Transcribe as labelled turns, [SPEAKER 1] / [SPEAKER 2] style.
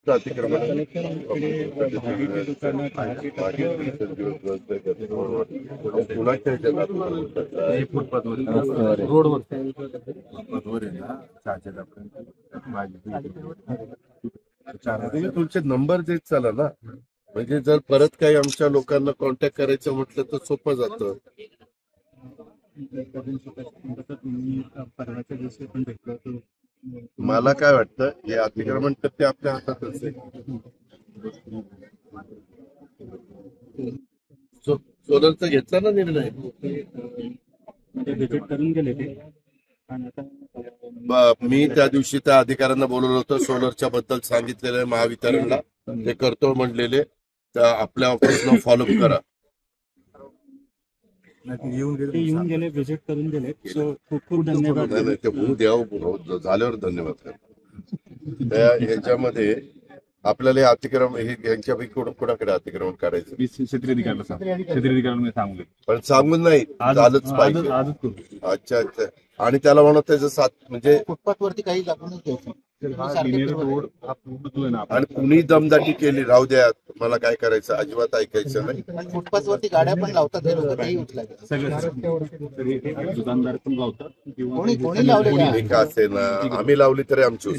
[SPEAKER 1] अतिक्रमण तुमचे नंबर देत चला ना, म्हणजे जर परत काही आमच्या लोकांना कॉन्टॅक्ट करायचं म्हटलं तर सोपं जातं. मला काय वाटतं, हे अतिक्रमण तर ते आपल्या हातातच आहे. सोलरचा घेतला ना निर्णय,
[SPEAKER 2] करून गेले ते.
[SPEAKER 1] मी त्या दिवशी त्या अधिकाऱ्यांना बोलवलं होतं, सोलरच्या बद्दल सांगितलेलं आहे महावितरणला, ते करतो म्हणलेले, तर आपल्या ऑफिसला फॉलोअप करा.
[SPEAKER 2] येऊन गेले, व्हिजिट करून गेले. खूप खूप धन्यवाद.
[SPEAKER 1] ते होऊ द्या, झाल्यावर धन्यवाद करा. ह्याच्यामध्ये आपल्याला अतिक्रमण यांच्यापैकी कोणाकडे अतिक्रमण करायचं, पण सांगून नाही झालंच पाहिजे. अच्छा अच्छा. आणि त्याला म्हणत त्याचं 7 म्हणजे
[SPEAKER 3] फुटपाथवरती काही लागूनच द्यायचं.
[SPEAKER 1] आणि कुणी दमदाटी केली, राहू द्या, मला काय करायचं, अजिबात ऐकायचं नाही.
[SPEAKER 3] फुटपाथवरती गाड्या पण लावतात हे लोक, तेही उचलायचं.
[SPEAKER 2] दुकानदार पण लावतात,
[SPEAKER 3] कोणी लावले
[SPEAKER 1] का असे ना, आम्ही लावली तरी आमची